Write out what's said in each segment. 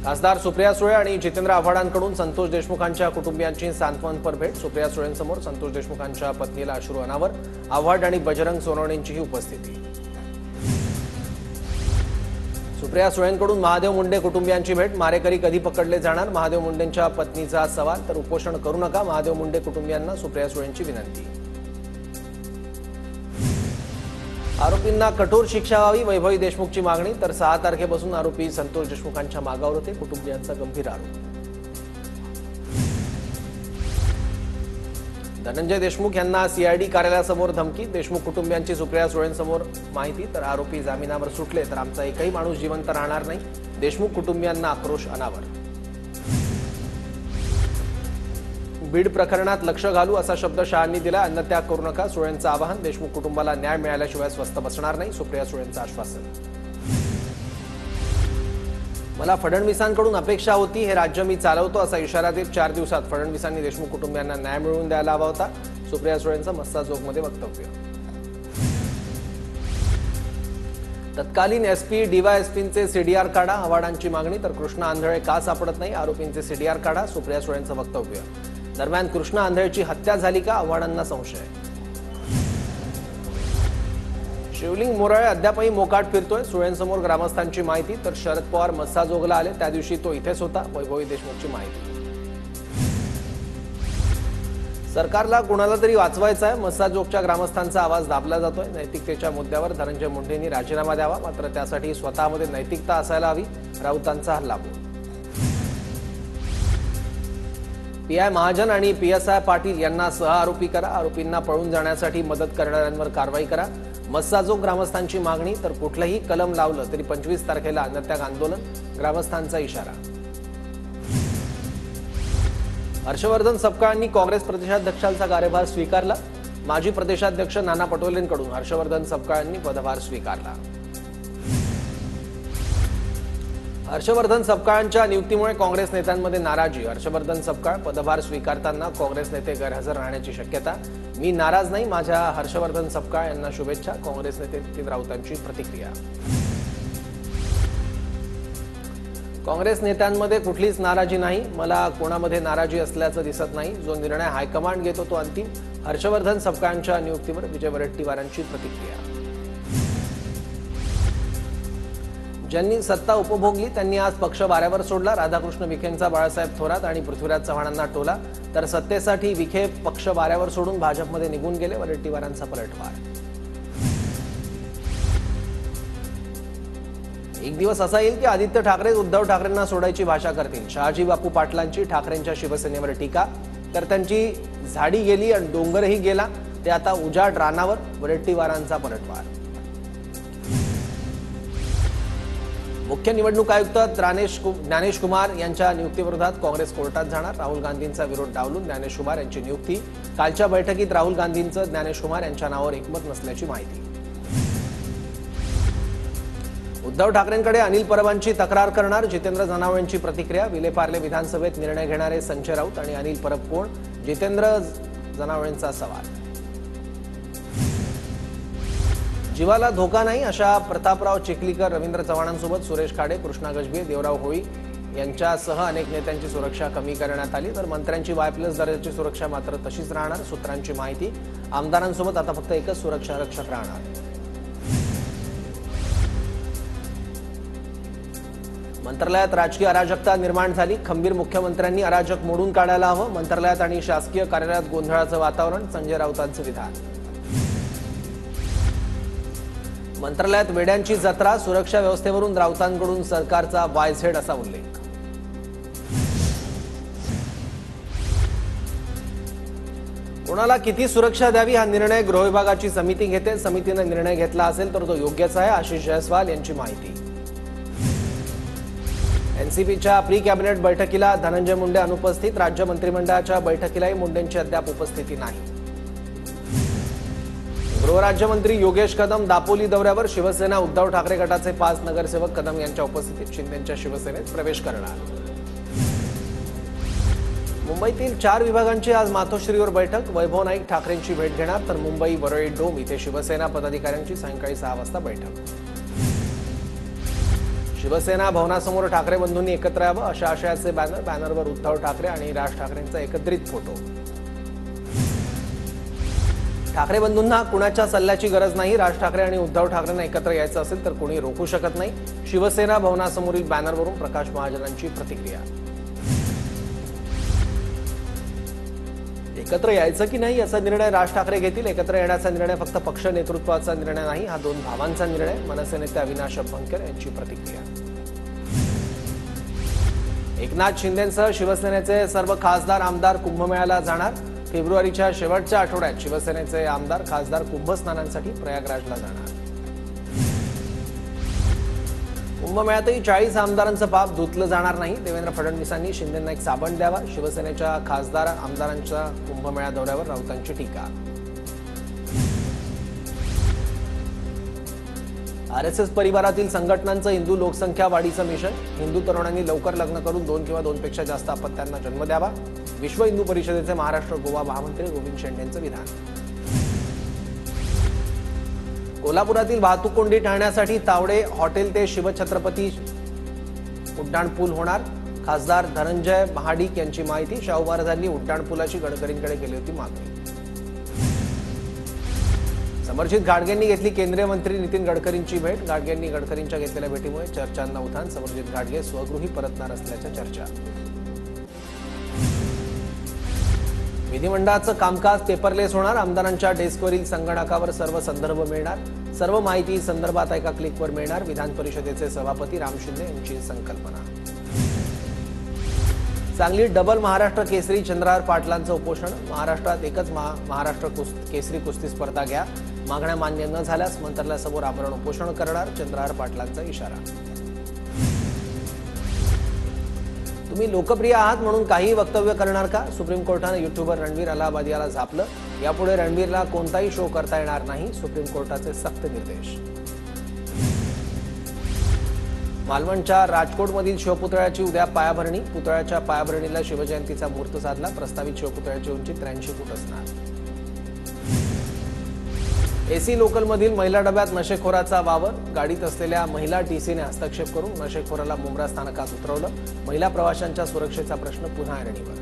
खासदार सुप्रिया सुळे आणि जितेंद्र आव्हाडांकडून संतोष देशमुखांच्या कुटुंबियांची सांत्वनपर भेट। सुप्रिया सुळेंसमोर संतोष देशमुखांच्या पत्नीला अश्रू अनावर। आव्हाड आणि बजरंग सोनवणेंचीही उपस्थिती। सुप्रिया सुळेंकडून महादेव मुंडे कुटुंबियांची भेट। मारेकरी कधी पकडले जाणार, महादेव मुंडेंच्या पत्नीचा सवाल। तर उपोषण करू नका, महादेव मुंडे कुटुंबियांना सुप्रिया सुळेंची विनंती। आरोपींना कठोर शिक्षा व्हावी, वैभवी देशमुखची मागणी। तर 6 तारखेपासून आरोपी संतोष देशमुखांच्या मागावर होते, कुटुंबियांचा गंभीर आरोप। धनंजय देशमुख यांना सीआयडी कार्यालयासमोर धमकी। देशमुख कुटुंबियांची सुप्रिया सुळेंसमोर माहिती। तर आरोपी जामिनावर सुटले तर आमचा एकही माणूस जिवंत राहणार नाही, देशमुख कुटुंबियांना आक्रोश अनावर। बीड प्रकरणात लक्ष घालू असा शब्द शहांनी दिला। अन्नत्याग करू नका, सुळेंचं आवाहन। देशमुख कुटुंबाला न्याय मिळाल्याशिवाय स्वस्थ बसणार नाही, सुप्रिया सुळेंचं आश्वासन। मला फडणवीसांकडून अपेक्षा होती, हे राज्य मी चालवतो असा इशारा देत 4 दिवसात फडणवीसांनी देशमुख कुटुंबियांना न्याय मिळवून द्यायला हवा होता, सुप्रिया सुळेंचं मस्साजोगमध्ये वक्तव्य। तत्कालीन एसपी डीवायएसपींचे सीडीआर काढा, आव्हाडांची मागणी। तर कृष्णा आंधळे का सापडत नाही, आरोपींचे सीडीआर काढा, सुप्रिया सुळेंचं वक्तव्य। दरम्यान कृष्णा आंधळेची हत्या झाली का, आव्हाडांना संशय। शिवलिंग मोराळे अद्यापही मोकाट फिरतोय, सुळेंसमोर ग्रामस्थांची माहिती। तर शरद पवार मस्साजोगला आले त्या दिवशी तो इथेच होता, वैभवी देशमुखची माहिती। सरकारला कुणाला तरी वाचवायचं आहे, मस्साजोगच्या ग्रामस्थांचा आवाज दाबला जातोय। नैतिकतेच्या मुद्द्यावर धनंजय मुंडेंनी राजीनामा द्यावा, मात्र त्यासाठी स्वतःमध्ये नैतिकता असायला हवी, राऊतांचा हल्लाबोल। पीआय महाजन आणि पीएसआय पाटील यांना सहआरोपी करा, आरोपींना पळून जाण्यासाठी मदत करणाऱ्यांवर कारवाई करा, मस्साजोग ग्रामस्थांची मागणी। तर कुठलंही कलम लावलं तरी 25 तारखेला अन्नत्याग आंदोलन, ग्रामस्थांचा इशारा। हर्षवर्धन सपकाळांनी काँग्रेस प्रदेशाध्यक्षांचा कार्यभार स्वीकारला। माजी प्रदेशाध्यक्ष नाना पटोलेंकडून हर्षवर्धन सपकाळांनी पदभार स्वीकारला। हर्षवर्धन सपकाळांच्या नियुक्तीमुळे काँग्रेस नेत्यांमध्ये नाराजी। हर्षवर्धन सपकाळ पदभार स्वीकारताना काँग्रेस नेते गैरहजर राहण्याची शक्यता। मी नाराज नाही, माझ्या हर्षवर्धन सपकाळ यांना शुभेच्छा, काँग्रेस नेते नितीन राऊतांची प्रतिक्रिया। काँग्रेस नेत्यांमध्ये कुठलीच नाराजी नाही, मला कोणामध्ये नाराजी असल्याचं दिसत नाही, जो निर्णय हायकमांड घेतो तो अंतिम। हर्षवर्धन सपकाळांच्या नियुक्तीवर विजय वडेट्टीवारांची प्रतिक्रिया। ज्यांनी सत्ता उपभोगली त्यांनी आज पक्ष वाऱ्यावर सोडला। राधाकृष्ण विखेंचा बाळासाहेब थोरात आणि पृथ्वीराज चव्हाणांना टोला। तर सत्तेसाठी विखे पक्ष वाऱ्यावर सोडून भाजपमध्ये निघून गेले, वडेट्टीवारांचा पलटवार। एक दिवस असा येईल की आदित्य ठाकरे उद्धव ठाकरेंना सोडायची भाषा करतील। शहाजी बापू पाटलांची ठाकरेंच्या शिवसेनेवर टीका। तर त्यांची झाडी गेली आणि डोंगरही गेला, ते आता उजाड रानावर, वडेट्टीवारांचा पलटवार। मुख्य निवडणूक आयुक्त ज्ञानेश कुमार यांच्या नियुक्तीविरोधात काँग्रेस कोर्टात जाणार। राहुल गांधींचा विरोध डावलून ज्ञानेश कुमार यांची नियुक्ती। कालच्या बैठकीत राहुल गांधींचं ज्ञानेश कुमार यांच्या नावावर एकमत नसल्याची माहिती। उद्धव ठाकरेंकडे अनिल परबांची तक्रार करणार, जितेंद्र जनावळेंची प्रतिक्रिया। विलेपार्ले विधानसभेत निर्णय घेणारे संजय राऊत आणि अनिल परब कोण, जितेंद्र जनावळेंचा सवाल। जीवाला धोका नाही अशा प्रतापराव चिखलीकर, रवींद्र चव्हाणांसोबत सुरेश खाडे, कृष्णा गजबे, देवराव होळी यांच्यासह अनेक नेत्यांची सुरक्षा कमी करण्यात आली। तर मंत्र्यांची Y+ दर्जाची सुरक्षा मात्र तशीच राहणार, सूत्रांची माहिती। आमदारांसोबत आता फक्त एकच सुरक्षा रक्षक राहणार। मंत्रालयात राजकीय अराजकता निर्माण झाली, खंबीर मुख्यमंत्र्यांनी अराजक मोडून काढायला हवं। मंत्रालयात आणि शासकीय कार्यालयात गोंधळाचं वातावरण, संजय राऊतांचं विधान। मंत्रालयात वेड्यांची जत्रा, सुरक्षा व्यवस्थेवरून राऊतांकडून सरकारचा YZ असा उल्लेख। कोणाला किती सुरक्षा द्यावी हा निर्णय गृह विभागाची समिती घेते। समितीने निर्णय घेतला असेल तर तो योग्यच आहे, आशिष जयस्वाल यांची माहिती। एनसीपीच्या प्री कॅबिनेट बैठकीला धनंजय मुंडे अनुपस्थित। राज्य मंत्रिमंडळाच्या बैठकीलाही मुंडेंची अद्याप उपस्थिती नाही। गृहराज्यमंत्री योगेश कदम दापोली दौऱ्यावर। शिवसेना उद्धव ठाकरे गटाचे 5 नगरसेवक कदम यांच्या उपस्थितीत शिंदेंच्या शिवसेनेत प्रवेश करणार। मुंबईतील 4 विभागांची आज मातोश्रीवर बैठक। वैभव नाईक ठाकरेंची भेट घेणार, तर मुंबई वरळी डोम इथे शिवसेना पदाधिकाऱ्यांची सायंकाळी 6 वाजता बैठक। शिवसेना भवनासमोर ठाकरे बंधूंनी एकत्र यावं अशा आशयाचे बॅनरवर उद्धव ठाकरे आणि राज ठाकरेंचा एकत्रित फोटो। ठाकरे बंधूंना कुणाच्या सल्ल्याची गरज नाही, राज ठाकरे आणि उद्धव ठाकरेंना एकत्र यायचं असेल तर कोणी रोखू शकत नाही। शिवसेना भवनासमोरील बॅनरवरून प्रकाश महाजनांची प्रतिक्रिया। एकत्र यायचं की नाही याचा निर्णय राज ठाकरे घेतील। एकत्र येण्याचा निर्णय फक्त पक्ष नेतृत्वाचा निर्णय नाही, हा दोन भावांचा निर्णय। मनसे नेते अविनाश अभ्यंकर यांची प्रतिक्रिया। एकनाथ शिंदेंसह शिवसेनेचे सर्व खासदार आमदार कुंभमेळ्याला जाणार। फेब्रुवारीच्या शेवटच्या आठवड्यात शिवसेनेचे आमदार खासदार कुंभस्नानांसाठी प्रयागराजला जाणार। कुंभमेळ्यातही 40 आमदारांचं पाप धुतलं जाणार नाही। देवेंद्र फडणवीसांनी शिंदेंना एक साबण द्यावा। शिवसेनेच्या खासदार आमदारांच्या कुंभमेळा दौऱ्यावर राऊतांची टीका। आरएसएस परिवारातील संघटनांचं हिंदू लोकसंख्या वाढीचं मिशन। हिंदू तरुणांनी लवकर लग्न करून 2 किंवा 2 पेक्षा जास्त अपत्यांना जन्म द्यावा। विश्व हिंदू परिषदेचे महाराष्ट्र गोवा महामंत्री गोविंद शेंडेंचं विधान। कोल्हापुरातील वाहतूक कोंडी टाळण्यासाठी तावडे हॉटेल ते शिवछत्रपती उड्डाणपूल होणार। खासदार धनंजय महाडिक यांची माहिती। शाहू महाराजांनी उड्डाणपुलाची गडकरींकडे केली होती मागणी। समरजित घाटगेंनी घेतली केंद्रीय मंत्री नितीन गडकरींची भेट। घाटगेंनी गडकरींच्या घेतलेल्या भेटीमुळे चर्चांना उधाण। समरजित घाटगे स्वगृही परतणार असल्याच्या चर्चा। विधिमंडळाचं कामकाज पेपरलेस होणार। आमदारांच्या डेस्कवरील संगणकावर सर्व संदर्भ मिळणार। सर्व माहिती संदर्भात एका क्लिकवर मिळणार। विधान परिषदेचे सभापती राम शिंदे यांची संकल्पना। सांगलीत डबल महाराष्ट्र केसरी चंद्रहार पाटलांचं उपोषण। महाराष्ट्रात एकच महाराष्ट्र केसरी कुस्ती स्पर्धा घ्या। मागण्या मान्य न झाल्यास मंत्रालयासमोर आमरण उपोषण करणार। चंद्रहार पाटलांचा इशारा। तुम्ही लोकप्रिय आहात म्हणून काही वक्तव्य करणार का? सुप्रीम कोर्टाने युट्यूबर रणवीर अलाहाबादी याला झापलं। यापुढे रणवीरला कोणताही शो करता येणार नाही। सुप्रीम कोर्टाचे सक्त निर्देश। मालवणच्या राजकोटमधील शिवपुतळ्याची उद्या पायाभरणी। पुतळ्याच्या पायाभरणीला शिवजयंतीचा मुहूर्त साधला। प्रस्तावित शिवपुतळ्याची उंची 83 फूट असणार। एसी लोकलमधील महिला डब्यात नशेखोराचा वावर। गाडीत असलेल्या महिला टीसीने हस्तक्षेप करून नशेखोराला मुंब्रा स्थानकात उतरवलं। महिला प्रवाशांच्या सुरक्षेचा प्रश्न पुन्हा ऐरणीवर।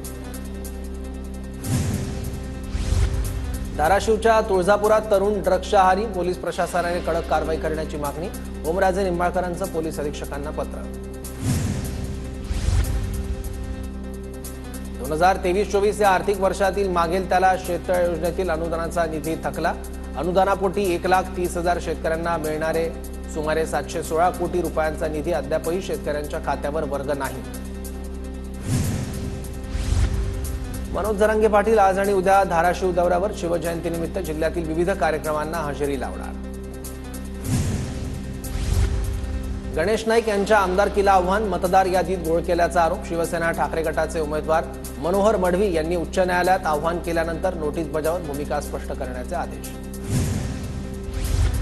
धाराशिवच्या तुळजापुरात तरुण ड्रग्सच्या आहारी। पोलीस प्रशासनाने कडक कारवाई करण्याची मागणी। ओमराजे निंबाळकरांचं पोलीस अधीक्षकांना पत्र। 2023-24 या आर्थिक वर्षातील मागेल त्याला शेततळे योजनेतील अनुदानाचा निधी थकला। अनुदानापोटी 1,30,000 शेतकऱ्यांना मिळणारे सुमारे 716 कोटी रुपयांचा निधी अद्यापही शेतकऱ्यांच्या खात्यावर वर्ग नाही। मनोज जरांगे पाटील आज आणि उद्या धाराशिव दौऱ्यावर। शिवजयंतीनिमित्त जिल्ह्यातील विविध कार्यक्रमांना हजेरी लावणार। गणेश नाईक यांच्या आमदारकीला आव्हान। मतदार यादीत घोळ केल्याचा आरोप। शिवसेना ठाकरे गटाचे उमेदवार मनोहर मढवी यांनी उच्च न्यायालयात आव्हान केल्यानंतर नोटीस बजावत भूमिका स्पष्ट करण्याचे आदेश।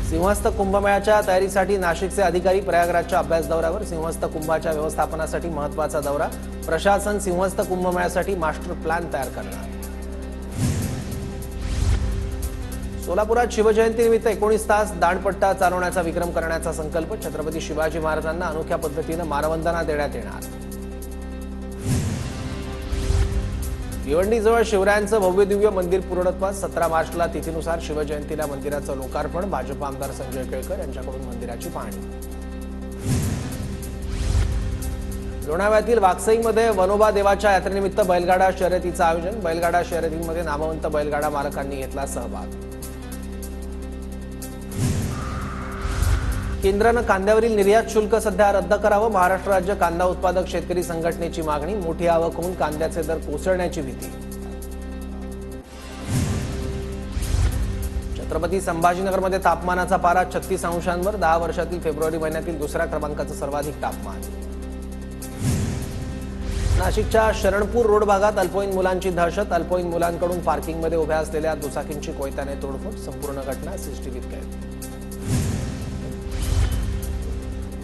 सिंहस्थ कुंभमेळ्याच्या तयारीसाठी नाशिकचे अधिकारी प्रयागराजच्या अभ्यास दौऱ्यावर। सिंहस्थ कुंभाच्या व्यवस्थापनासाठी महत्त्वाचा दौरा। प्रशासन सिंहस्थ कुंभमेळ्यासाठी मास्टर प्लॅन तयार करणार। सोलापुरात शिवजयंतीनिमित्त 19 तास दांडपट्टा चालवण्याचा विक्रम करण्याचा संकल्प। छत्रपती शिवाजी महाराजांना अनोख्या पद्धतीने मानवंदना देण्यात येणार। भिवंडीजवळ शिवरायांचं भव्य दिव्य मंदिर पूर्णत्वास। 17 मार्चला तिथीनुसार शिवजयंतीला मंदिराचं लोकार्पण। भाजप आमदार संजय केळकर यांच्याकडून मंदिराची पाहणी। लोणावळ्यातील वाकसईमध्ये वनोबा देवाच्या यात्रेनिमित्त बैलगाडा शर्यतीचं आयोजन। बैलगाडा शर्यतीमध्ये नामवंत बैलगाडा मालकांनी घेतला सहभाग। केंद्रानं कांद्यावरील निर्यात शुल्क सध्या रद्द करावं। महाराष्ट्र राज्य कांदा उत्पादक शेतकरी संघटनेची मागणी। मोठी आवक होऊन कांद्याचे दर कोसळण्याची भीती। छत्रपती संभाजीनगरमध्ये तापमानाचा पारा 36 अंशांवर। 10 वर्षातील फेब्रुवारी महिन्यातील दुसऱ्या क्रमांकाचं सर्वाधिक तापमान। नाशिकच्या शरणपूर रोड भागात अल्पवयीन मुलांची दहशत। अल्पवयीन मुलांकडून पार्किंगमध्ये उभ्या असलेल्या दुचाकींची कोयत्याने तोडफोड। संपूर्ण घटना सीसीटीव्हीत कैद।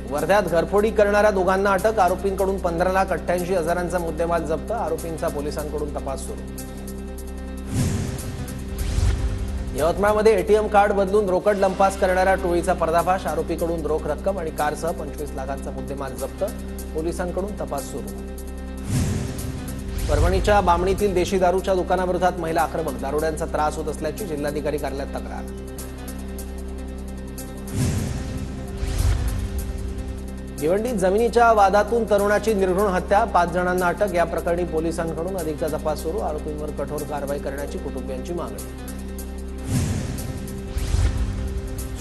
वर्ध्यात घरफोडी करणाऱ्या दोघांना अटक। आरोपींकडून 15,88,000चा मुद्देमाल जप्त। आरोपींचा पोलिसांकडून तपास सुरू। यवतमाळमध्ये एटीएम कार्ड बदलून रोकड लंपास करणाऱ्या टोळीचा पर्दाफाश, आरोपीकडून रोख रक्कम आणि कारसह 25 लाखांचा मुद्देमाल जप्त, पोलिसांकडून तपास सुरू. परभणीच्या बामणीतील देशी दारूच्या दुकानाविरोधात महिला आक्रमक, दारुड्यांचा त्रास होत असल्याची जिल्हाधिकारी कार्यालयात तक्रार. भिवंडीत जमिनीच्या वादातून तरुणाची निर्घृण हत्या, 5 जणांना अटक. या प्रकरणी पोलिसांकडून अधिकचा तपास सुरू, आरोपींवर कठोर कारवाई करण्याची कुटुंबियांची मागणी.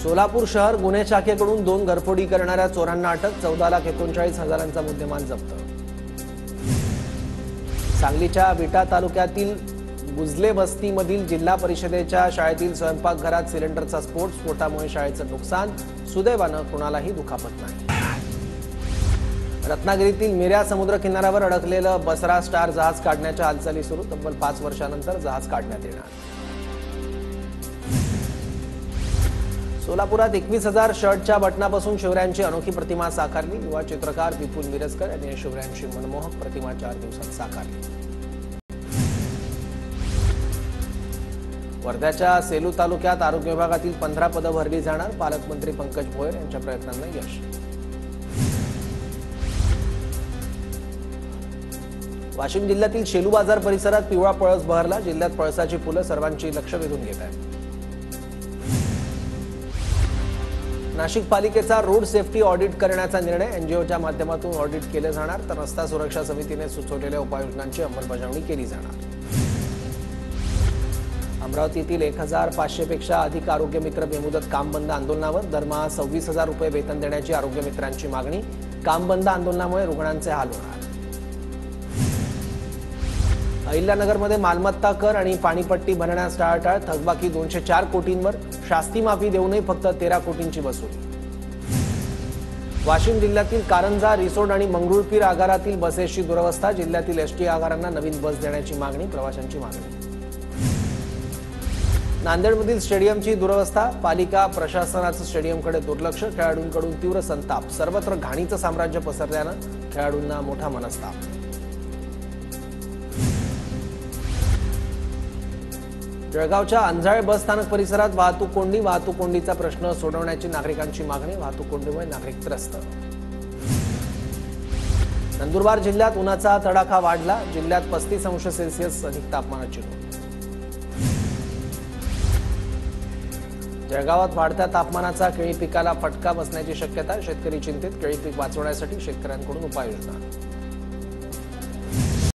सोलापूर शहर गुन्हे शाखेकडून 2 घरफोडी करणाऱ्या चोरांना अटक, 14,39,000 मुद्देमाल जप्त. सांगलीच्या विटा तालुक्यातील गुजले वस्तीमधील जिल्हा परिषदेच्या शाळेतील स्वयंपाकघरात सिलेंडरचा स्फोट, स्फोटामुळे शाळेचं नुकसान, सुदैवानं कुणालाही दुखापत नाही. रत्नागिरीतील मिऱ्या समुद्र किनाऱ्यावर अडकलेलं बसरा स्टार जहाज काढण्याच्या हालचाली सुरू, तब्बल 5 वर्षानंतर जहाज काढण्यात येणार. सोलापुरात 21,000 शर्टच्या बटनापासून शिवरायांची अनोखी प्रतिमा साकारली. युवा चित्रकार विपुल मिरजकर यांनी शिवरायांची मनमोहक प्रतिमा 4 दिवसात साकारली. वर्ध्याच्या सेलू तालुक्यात आरोग्य विभागातील 15 पदं भरली जाणार, पालकमंत्री पंकज भोयर यांच्या प्रयत्नांना यश. वाशिम जिल्ह्यातील शेलू बाजार परिसरात पिवळा पळस बहरला, जिल्ह्यात पळसाची फुलं सर्वांची लक्ष वेधून घेत आहेत. नाशिक पालिकेचा रोड सेफ्टी ऑडिट करण्याचा निर्णय, एनजीओच्या माध्यमातून ऑडिट केले जाणार, तर रस्ता सुरक्षा समितीने सुचवलेल्या उपाययोजनांची अंमलबजावणी केली जाणार. अमरावतीतील 1,500 पेक्षा अधिक आरोग्य मित्र बेमुदत काम बंद आंदोलनावर, दरमहा 26,000 रुपये वेतन देण्याची आरोग्य मित्रांची मागणी. काम बंद आंदोलनामुळे रुग्णांचे हाल होणार. अहिल्यानगरमध्ये मालमत्ता कर आणि पाणीपट्टी भरण्यास टाळाटाळ, थकबाकी 204 कोटींवर, शास्ती माफी देऊनही फक्त 13 कोटींची वसुली. वाशिम जिल्ह्यातील कारंजा, रिसोड आणि मंगरुळपीर आगारातील बसेसची दुरवस्था, जिल्ह्यातील एसटी आगारांना नवीन बस देण्याची मागणी, प्रवाशांची मागणी. नांदेडमधील स्टेडियमची दुरवस्था, पालिका प्रशासनाचं स्टेडियमकडे दुर्लक्ष, खेळाडूंकडून तीव्र संताप, सर्वत्र घाणीचं साम्राज्य पसरल्यानं खेळाडूंना मोठा मनस्ताप. जळगावच्या अंजाळे बस स्थानक परिसरात वाहतूक कोंडीचा प्रश्न सोडवण्याची नागरिकांची मागणी, वाहतूक कोंडीमुळे नागरिक त्रस्त. नंदुरबार जिल्ह्यात उन्हाचा तडाखा वाढला, जिल्ह्यात 35°C अधिक तापमानाची नोंद. जळगावात वाढत्या तापमानाचा केळी पिकाला फटका बसण्याची शक्यता, शेतकरी चिंतित, केळी पीक वाचवण्यासाठी शेतकऱ्यांकडून उपाययोजना.